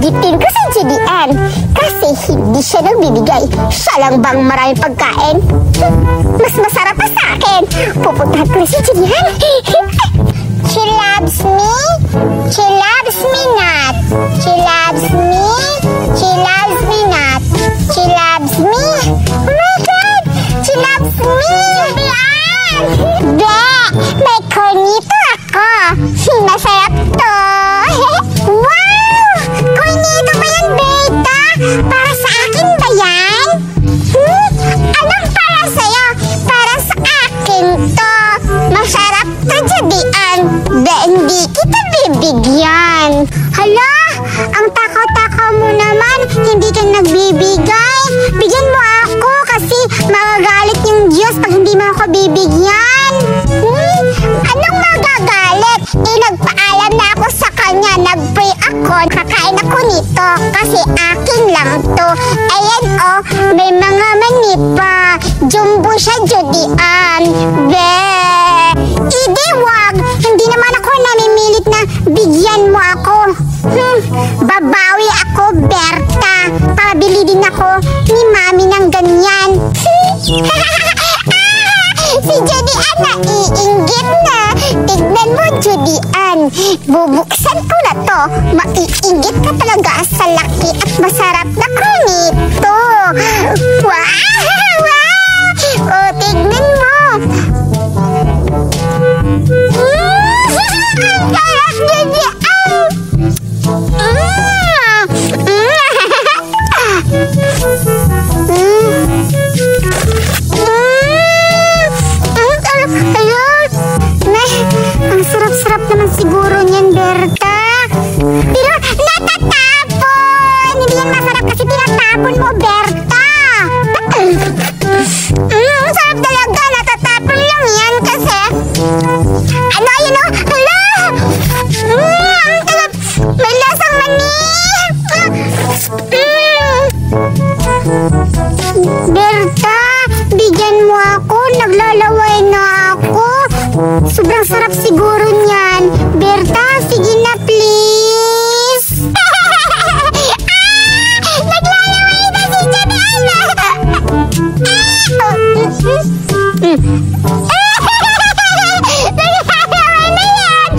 Iinggitin ko sa Judian kasi hindi siya nagbibigay. Siya lang bang maraming pagkain? Mas masarap pa sa akin. Pupuntahan ko na si Judian. She loves me. She loves me not. She loves me. She loves me not. She loves me. Oh my God! She loves me! Judian! Be! May cornito ako. Masarap to. Wow! Cornito ba yan, Berta? Para sa akin ba yan? Anong para sa'yo? Para sa akin to. Masarap to, Judian. Hindi kita bibigyan. Hala, ang takaw-takaw mo naman. Hindi ka nagbibigay. Bigyan mo ako kasi magagalit yung Diyos pag hindi mo ako bibigyan. Anong magagalit? Nagpaalam na ako sa kanya. Nag-pray ako. Kakain ako nito kasi akin lang to. Ayan oh, may mga mani pa. Jumbo siya, Judian. Hindi wag. Hindi naman ako namimilit na bigyan mo ako. Babawi ako, Berta. Pabili din ako ni Mami ng ganyan. Si Judian naiinggit na. Tignan mo, Judian. Bubuksan ko na to. Maiinggit ka talaga sa laki at masarap na cornito. Wow! Wow! O, tignan mo. Ang sarap, Judian. Ang sarap-sarap naman siguro niyan, Berta. Pero natatapon! Hindi yan masarap kasi tinatapon mo, Berta. Sarap talaga. Natatapon lang yan kasi. Ano, yun o? Hala! Ang sarap. May lasang mani. Berta, bigyan mo ako. Naglalaway na ako. Sobrang sarap siguro niyan. Berta, sige na please. Naglalaway na si Judian. Naglalaway na yan.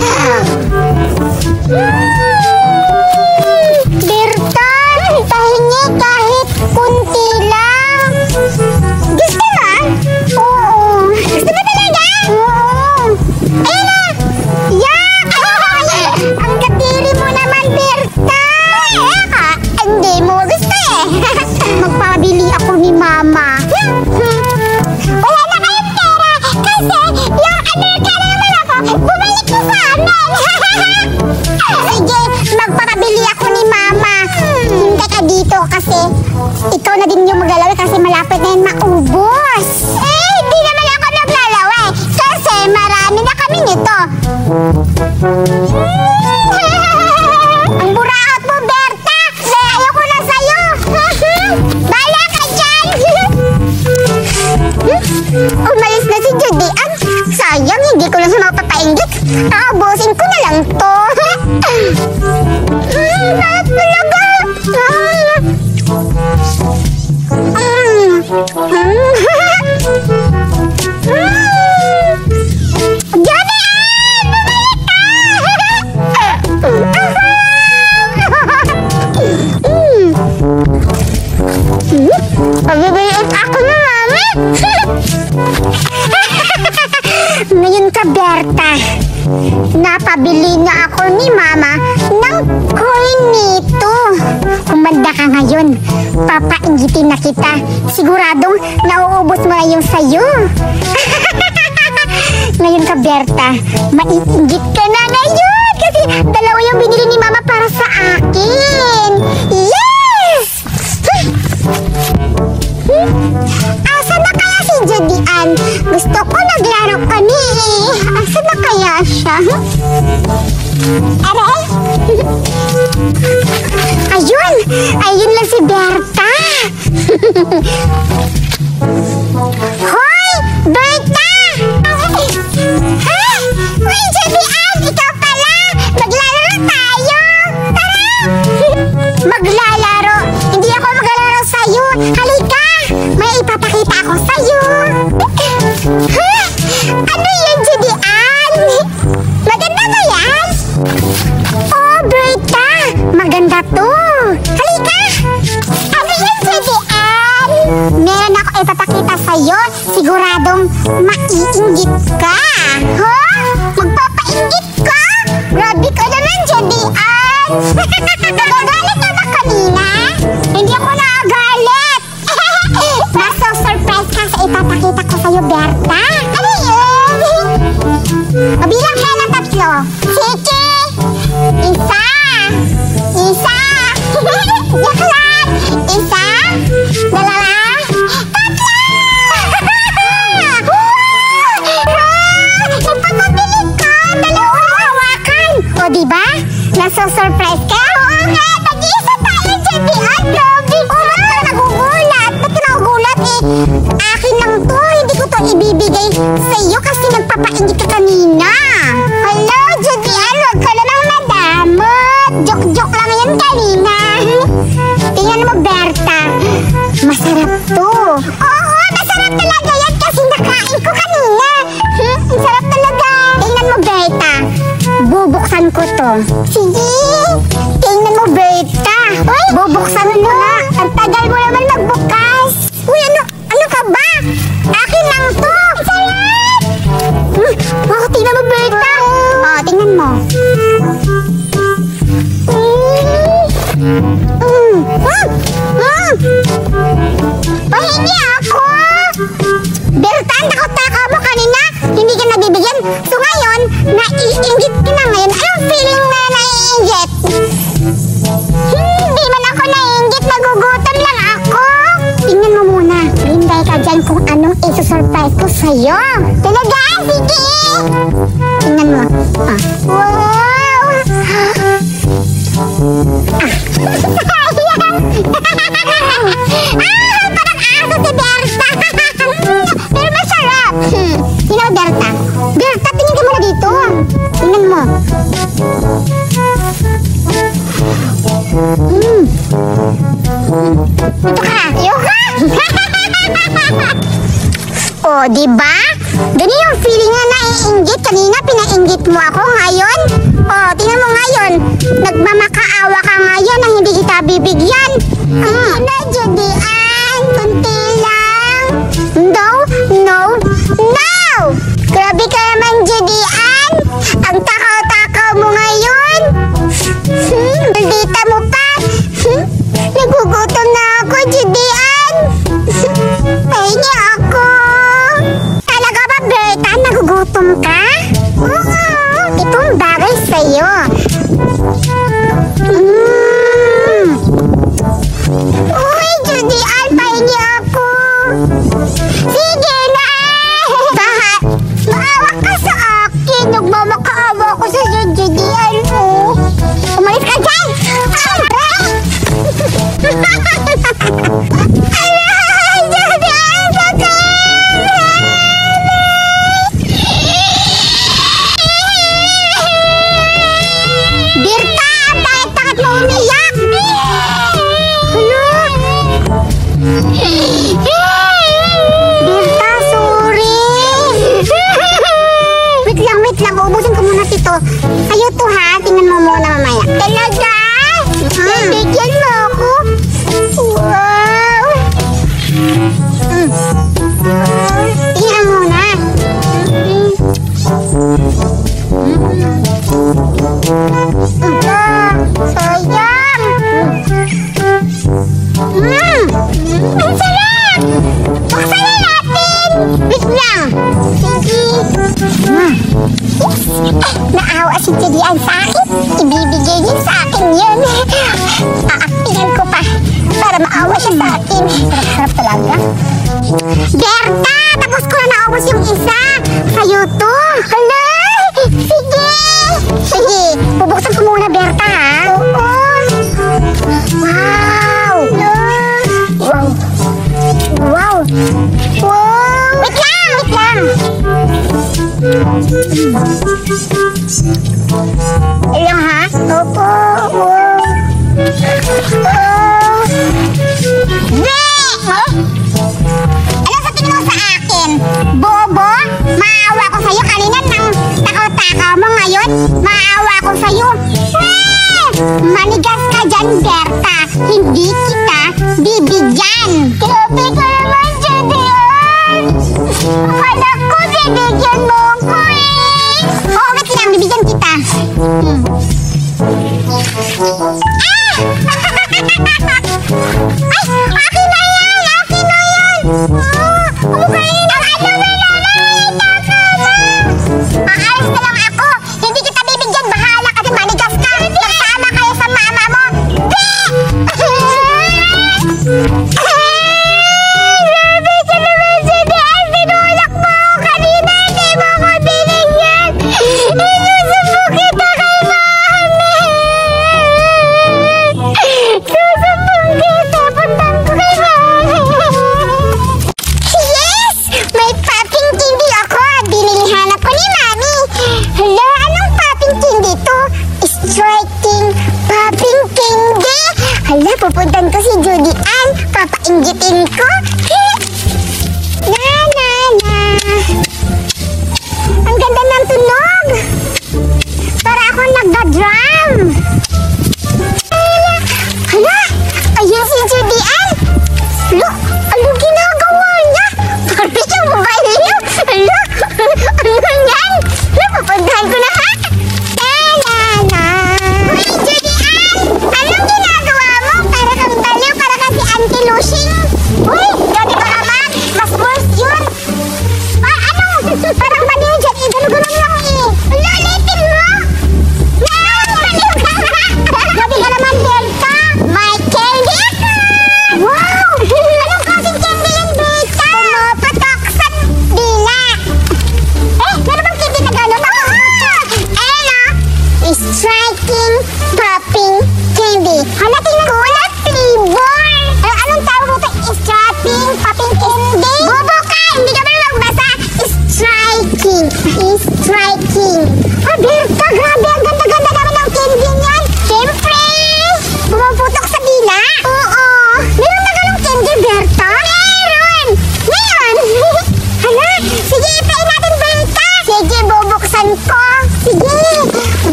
Berta, pahingi kahit kunti lang. Gusto ba? Oo. Gusto ba talaga? Oo. Ayun na! Yak! Ang katiri mo naman, Berta! Hindi mo gusto eh. Magpabili ako ni Mama. Wala na kayong pera kasi yung Amerika naman ako, bumalik ko sa amin. Sige, magpapabili ako ni Mama. Hindi ka dito kasi ikaw na din yung maglalaway kasi malapit na yun maubos. Hindi naman ako naglalaway kasi marami na kami nito. Ang buraot mo, Berta! Ayoko na sa'yo! Bala ka dyan! Umalis na si Judian. Sayang, hindi ko lang siya mapapainggit. Aabusin ko na lang to. Bakit talaga? Pagbibilit ako na, Mami. Ngayon ka, Berta. Napabili na ako ni Mama ng cornito. Kumanda ka ngayon. Papainggitin na kita. Siguradong nauubos mo na yung sayo. Ngayon ka, Berta. Maiinggit ka na ngayon. Kasi dalawa yung binili ni Mama para sa akin. Yes! Asa na kaya si Judian? Gusto ko naglaro kami eh. Asa na kaya siya? Aray? Ayun! Ayun lang si Berta. Hoy! Berta! Ha? Uy, Judian! Ikaw pala! Maglalaro tayo! Tara! Mabilang ka ng 3. Sige! Isa! Isa! Yak lang! Isa! Dalawa! Tatlo! Nagpapabilig ka! Dalawa hawakan! O diba? Nasa-surprise ka? Oo nga! Nag-iisa tayo dyan di Grabe! Ba't ka nagugulat? Ba't ka nagugulat eh? Akin lang to. Hindi ko to ibibigay sa iyo kasi nagpapaingit ka kanina. Hello, Judian. Huwag ka namang madamot. Joke-joke lang yan kanina. Tingnan mo, Berta. Masarap to. Oo, masarap talaga yan kasi nakain ko kanina. Ang sarap talaga. Tingnan mo, Berta. Bubuksan ko to. Sige. Tingnan mo, Berta. Uy, bubuksan mo na. Ang tagal mo naman magbukas. Uy, ano ka ba? Akin lang to. Sarap! Oh, tingnan mo, Berta. Oh, tingnan mo. Pahingi ako. Berta, ang takot-takaw mo kanina. Hindi ka nabibigyan. So ngayon, naiinggit ka na ngayon. Anong feeling na naiinggit? Hindi man ako naiinggit. Nagugutom lang ako. Tingnan mo muna. Hinday ka dyan kung anong isusurprise ko sa'yo. Talaga? Sige! Tingnan mo. Wow! Parang aso si Berta. Pero masarap. Tingnan mo, Berta. Berta, tingin ka muna dito. Tingnan mo. Ito ka. Yoka! O, diba? Ganyan yung feeling na naiinggit. Kanina, pinainggit mo ako. Ngayon, o, tingnan mo ngayon. Nagmamakaawa ka ngayon na hindi kita bibigyan. Na, Judian. Kunti lang. No, no, no! Grabe ka naman, Judian. Ang takaw-takaw mo ngayon. Dita mo pa. Nagugutom na ako, Judian. Pahingi ako. Talaga ba, Berta? Nagugutom ka? Oo. Itong bagay sa'yo. Uy, Judian, pahingi ako. Sige na. Maawa ka sa akin. Nagmamakaawa ko sa Judian. Umalis ka dyan. Ayo to ha, tingnan mo muna mamaya. Talaga? Bigyan mo ako. Wow! Tingnan muna. Sayang! Ang sarap! Buksan na natin! Wait lang! Sige! Naawa si Judian sa akin. Ibibigay niya sa akin yun. Aaktihan ko pa para maawa siya sa akin. Sarap-sarap talaga. Berta! Tapos ko na naubos yung isa. Sa'yo to. Hala! Sige! Sige, bubuksan ko muna, Berta, ha? Oo. Wow! Wow! Wow! Wow! Wait lang! Wait lang! Ilang ha? Opo. Wow. Huh? Ano sa tingin mo sa akin? Bobo? Maawa ko sa'yo kanina nang takaw-takaw mo ngayon. Maawa ko sa'yo. Manigas ka dyan, Berta. Hindi kita bibigyan. Grabe ka naman, Judian. Akala ko bibigyan mo ko eh. Oo, wait lang. Bibigyan kita. Ay! Akin na yan! Akin na yan! Umukain na! Ano na naman? Aalis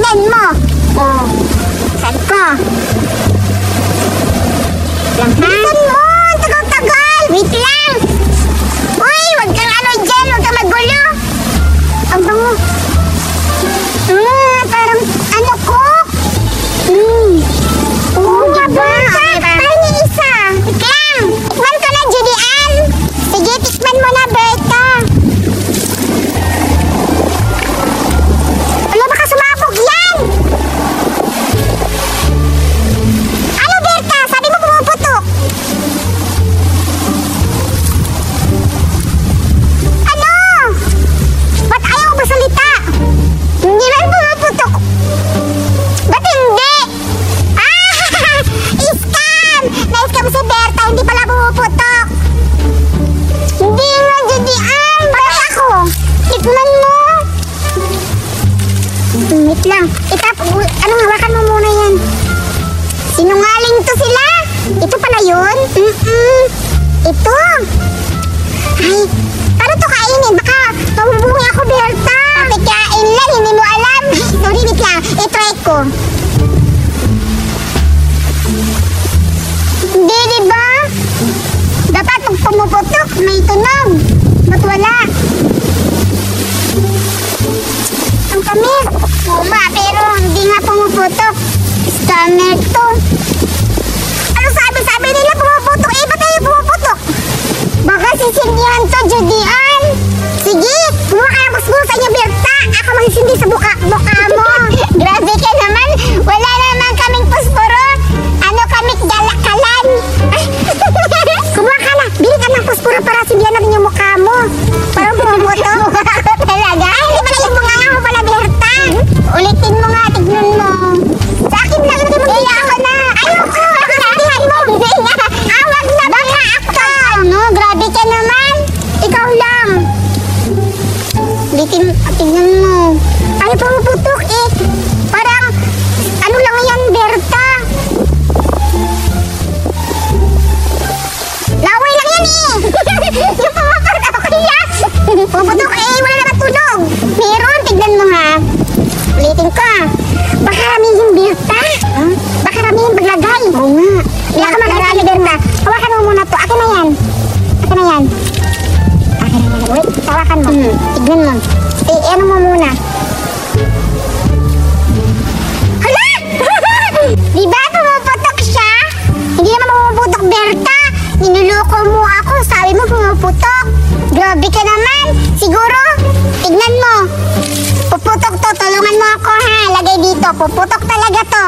tignan mo. Oh, saan ko? Bilisan mo, tagal-tagal. Wait lang. Uy, wag kang ano dyan, wag kang magulo. Ang bango. Parang ano ko? Oo nga ba? Parang yung isa. Wait lang. Tikman ko na, Judy Ann. Sige, tikman mo na, Berta. Wala, baka sumabog yan. Ano, Berta? Sabi mo pumuputok. Ano? Ba't ayaw ba salita? Hindi man pumuputok. Ba't hindi? Scam! Na-scam si Berta, hindi pala pumuputok. Hindi nga, Judy Ann. Bakit ako? Tikman mo. Wait lang. Anong hawakan mo muna yan? Sinungaling to sila. Ito pala yun? Ito. Ay, paano to kainin? Baka mabubungi ako, Berta. Bakit kain lang, hindi mo alam. Sorry, wait lang. I-try ko. Hindi, diba? Dapat pag pumuputok, may tunog. Ba't wala? Ang kamit. Uma, pero hindi nga pumuputok. Scammer to. Ano sabi nila pumuputok? Eh, ba't tayo pumuputok? Baka sisindihan to, Judy Ann. Sige, kumuha ka ng kuskusa niya, Berta. Ako magsisindi sa buka mo. Grabe ka naman. Wala naman kaming pusporo. Ano kaming galakalan. Kumuha ka na. Bili ka ng pusporo para sindihan natin yung mukha mo. Parang pumuputok. Talaga? Ay, hindi pala yung bunganga mo pala, Berta. Ulitin mo nga, tignan mo. Sa akin lang, hindi mo bili ako na. Ayoko, sindihan mo. Hindi nga. Awag na baka ako. Ano, grabe ka naman. Ikaw lang. Tignan mo. Ay, pumuputok eh. Parang, ano lang yan, Berta. Laway lang yan eh. Yung pumuputok ako yan. Pumuputok eh, wala naman tunog. Meron, tignan mo ha. Ulitin ko ah. Baka ramihin, Berta. Baka ramihin paglagay. Oo nga. Hindi ka mag-alala, Berta. Hawakan mo muna to. Akin na yan. Akin na yan. Akin na yan. Wait, hawakan mo. Tignan mo. Ano mo muna. Hala! Diba pumuputok siya? Hindi naman pumuputok, Berta. Ninuloko mo ako. Sabi mo pumuputok. Grabe ka naman. Siguro, tignan mo. Puputok to. Tulungan mo ako ha. Lagay dito. Puputok talaga to.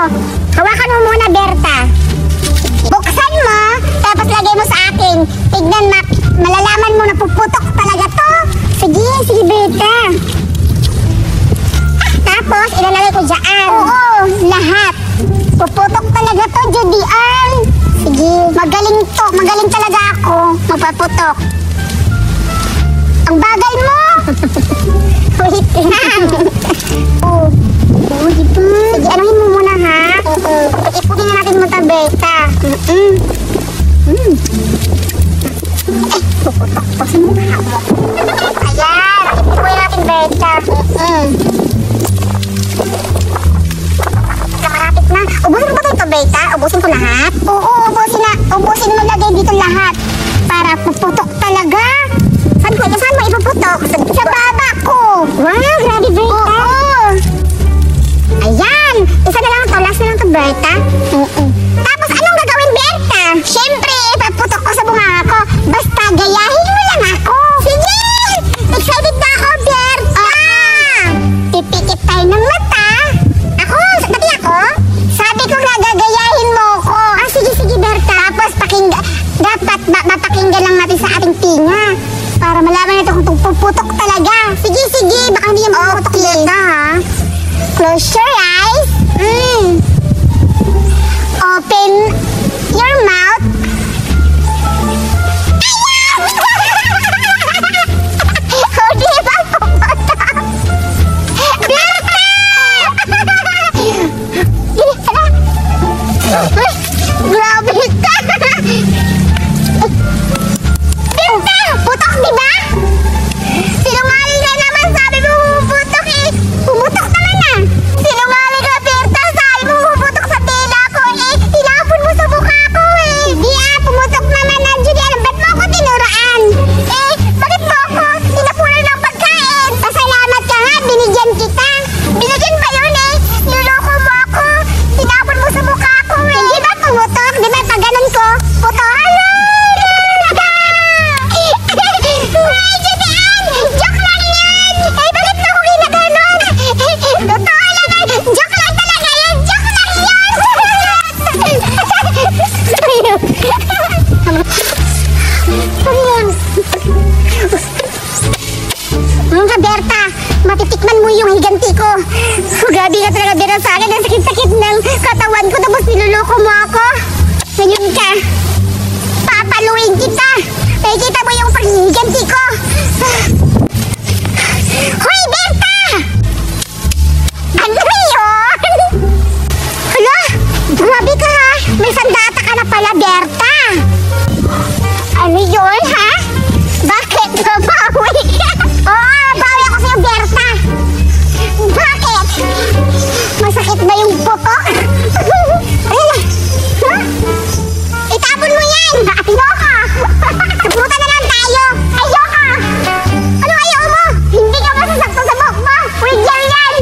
Hawakan mo muna, Berta. Buksan mo. Tapos lagay mo sa akin. Tignan mo. Malalaman mo na puputok talaga to. Sige, Berta. Tapos, ilalagay ko dyan. Oo, lahat. Puputok talaga to, Judy Ann. Sige, magaling to. Magaling talaga ako magpaputok. Ang bagal mo. Wait lang. Oo, diba? Sige, anuhin mo muna ha. Ipunin na natin muna, Berta. Puputok po sa mukha mo. Ayan, ipunin natin, Berta. Malapit na. Ubusin mo ba ito, Berta? Ubusin ko lahat? Oo, ubusin mo lagay dito lahat. Para puputok talaga. Saan mo ipuputok? Sa baba ko. Wow, grabe, Berta. Oo. Ayan. Isa na lang ito. Last na lang ito, Berta. Tapos anong gagawin, Berta? Siyempre, ipaputok ko sa bunganga ko. Basta gayahin mo lang ako. Sige! Excited na ako, Berta! Pipikit tayo ng mata. Pati ako? Sabi ko nga gagayahin mo ko. Sige, Berta. Tapos dapat mapakinggan lang natin sa ating tinga. Para malaman natin kung puputok talaga. Sige. Baka hindi yung puputok Berta ha. Close your eyes. Open your mouth. Ayan! O, di ba puputok? Berta! Grabe ka! Berta! Putok, diba? Sinungaling ka naman! Sabi mo pumuputok eh! Pumutok naman ah! Sinungaling mo yung higanti ko. Grabe ka talaga, Bira, sa akin. Ang sakit-sakit ng katawan ko, tapos niloloko mo ako. Ngayon ka, papaluin kita. Kita mo yung paghihiganti ko. Hoy, Berta! Ano yun? Hala, grabe ka ha. May sandata ka na pala, Berta. Ano yun, ha? Bakit? Babawi? Oo, babawi ako sa'yo, Berta. Bakit? Masakit ba yung putok? Ayun na. Itapon mo yan! Ayoko! Sabutan na lang tayo! Ayoko! Ano ayaw mo? Hindi ka masasakto sa buhok mo! Pwede yan!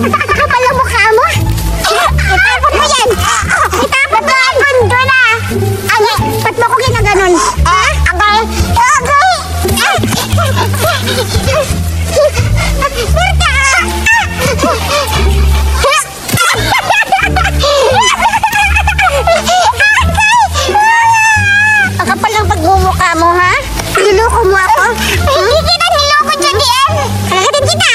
Kapal ang mukha mo! Itapon mo yan! Itapon mo yan! Gundo na! Ano? Ba't mo ko ginaganon? Agay! Agay! Berta! Ang kapal ng pagmumukha mo, ha? Niloko mo ako? Hindi kita niloko dyan, Dian! Kalagatin kita!